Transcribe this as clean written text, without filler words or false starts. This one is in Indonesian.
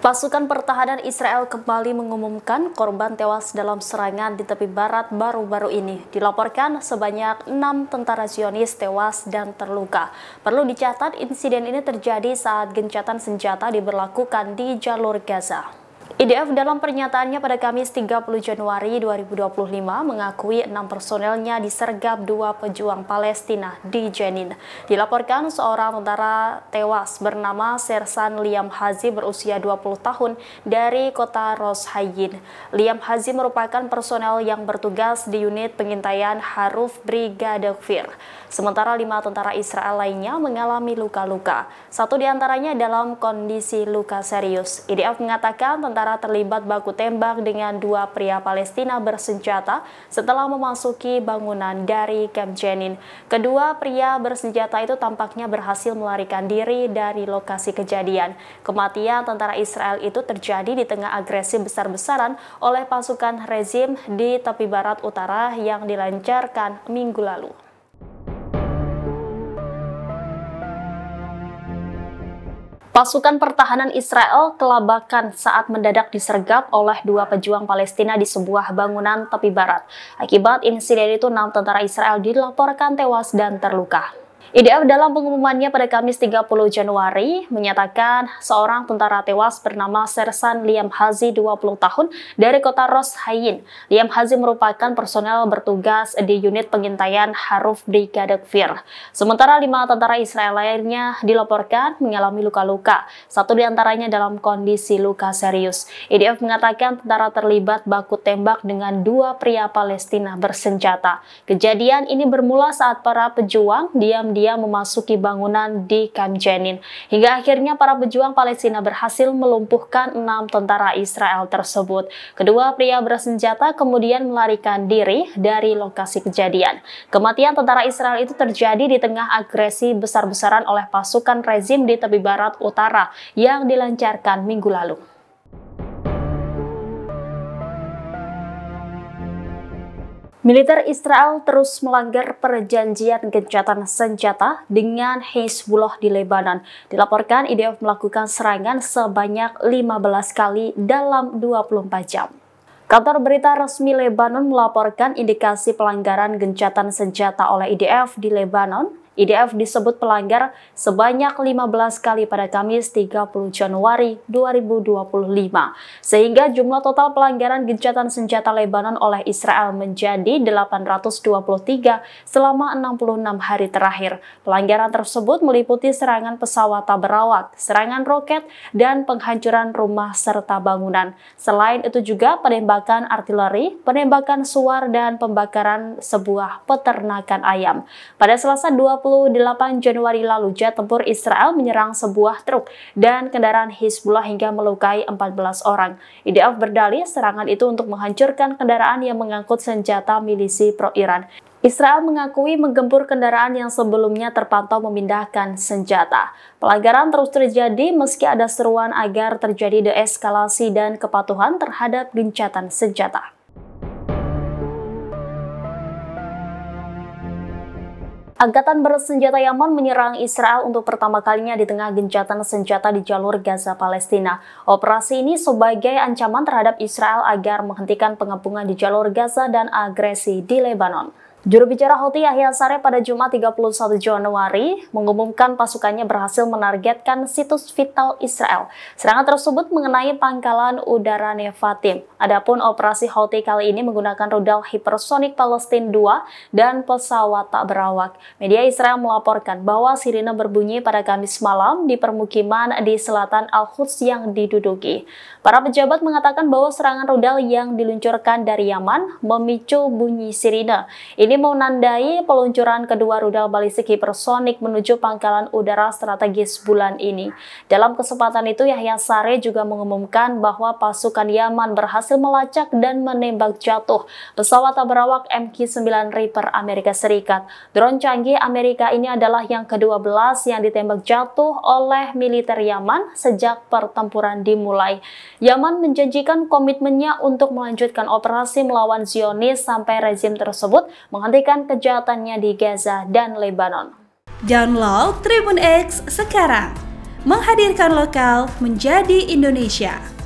Pasukan pertahanan Israel kembali mengumumkan korban tewas dalam serangan di tepi barat baru-baru ini. Dilaporkan sebanyak 6 tentara Zionis tewas dan terluka. Perlu dicatat, insiden ini terjadi saat gencatan senjata diberlakukan di jalur Gaza. IDF dalam pernyataannya pada Kamis 30 Januari 2025 mengakui 6 personelnya disergap 2 pejuang Palestina di Jenin. Dilaporkan seorang tentara tewas bernama Sersan Liam Hazi berusia 20 tahun dari kota Ros Hayyin. Liam Hazi merupakan personel yang bertugas di unit pengintaian Haruf Brigade Kfir. Sementara 5 tentara Israel lainnya mengalami luka-luka. 1 diantaranya dalam kondisi luka serius. IDF mengatakan tentara terlibat baku tembak dengan 2 pria Palestina bersenjata setelah memasuki bangunan dari Camp Jenin. Kedua pria bersenjata itu tampaknya berhasil melarikan diri dari lokasi kejadian. Kematian tentara Israel itu terjadi di tengah agresi besar-besaran oleh pasukan rezim di tepi barat utara yang dilancarkan minggu lalu. Pasukan pertahanan Israel kelabakan saat mendadak disergap oleh 2 pejuang Palestina di sebuah bangunan tepi barat. Akibat insiden itu 6 tentara Israel dilaporkan tewas dan terluka. IDF dalam pengumumannya pada Kamis 30 Januari menyatakan seorang tentara tewas bernama Sersan Liam Hazi 20 tahun dari kota Ros Hayyin. Liam Hazi merupakan personel bertugas di unit pengintaian Haruf Brigade Kfir. Sementara 5 tentara Israel lainnya dilaporkan mengalami luka-luka. 1 diantaranya dalam kondisi luka serius. IDF mengatakan tentara terlibat baku tembak dengan 2 pria Palestina bersenjata. Kejadian ini bermula saat para pejuang diam-diam memasuki bangunan di Camp Jenin. Hingga akhirnya para pejuang Palestina berhasil melumpuhkan 6 tentara Israel tersebut. Kedua pria bersenjata kemudian melarikan diri dari lokasi kejadian. Kematian tentara Israel itu terjadi di tengah agresi besar-besaran oleh pasukan rezim di tepi barat utara yang dilancarkan minggu lalu. Militer Israel terus melanggar perjanjian gencatan senjata dengan Hezbollah di Lebanon. Dilaporkan IDF melakukan serangan sebanyak 15 kali dalam 24 jam. Kantor berita resmi Lebanon melaporkan indikasi pelanggaran gencatan senjata oleh IDF di Lebanon. IDF disebut pelanggar sebanyak 15 kali pada Kamis 30 Januari 2025, sehingga jumlah total pelanggaran gencatan senjata Lebanon oleh Israel menjadi 823 selama 66 hari terakhir. Pelanggaran tersebut meliputi serangan pesawat tak berawak, serangan roket, dan penghancuran rumah serta bangunan. Selain itu juga penembakan artileri, penembakan suar, dan pembakaran sebuah peternakan ayam. Pada Selasa 28 Januari lalu, jet tempur Israel menyerang sebuah truk dan kendaraan Hezbollah hingga melukai 14 orang. IDF berdalih serangan itu untuk menghancurkan kendaraan yang mengangkut senjata milisi pro-Iran. Israel mengakui menggempur kendaraan yang sebelumnya terpantau memindahkan senjata. Pelanggaran terus terjadi meski ada seruan agar terjadi deeskalasi dan kepatuhan terhadap gencatan senjata. Angkatan bersenjata Yaman menyerang Israel untuk pertama kalinya di tengah gencatan senjata di jalur Gaza Palestina. Operasi ini sebagai ancaman terhadap Israel agar menghentikan pengepungan di jalur Gaza dan agresi di Lebanon. Juru bicara Houthi Yahya Saree pada Jumat 31 Januari mengumumkan pasukannya berhasil menargetkan situs vital Israel. Serangan tersebut mengenai pangkalan udara Nevatim. Adapun operasi Houthi kali ini menggunakan rudal hipersonik Palestina 2 dan pesawat tak berawak. Media Israel melaporkan bahwa sirine berbunyi pada Kamis malam di permukiman di selatan Al-Quds yang diduduki. Para pejabat mengatakan bahwa serangan rudal yang diluncurkan dari Yaman memicu bunyi sirine. Ini menandai peluncuran kedua rudal balistik hipersonik menuju pangkalan udara strategis bulan ini. Dalam kesempatan itu, Yahya Saree juga mengumumkan bahwa pasukan Yaman berhasil melacak dan menembak jatuh pesawat tak berawak MQ-9 Reaper Amerika Serikat. Drone canggih Amerika ini adalah yang ke-12 yang ditembak jatuh oleh militer Yaman sejak pertempuran dimulai. Yaman menjanjikan komitmennya untuk melanjutkan operasi melawan Zionis sampai rezim tersebut menghentikan kejahatannya di Gaza dan Lebanon. Download Tribun X sekarang, menghadirkan lokal menjadi Indonesia.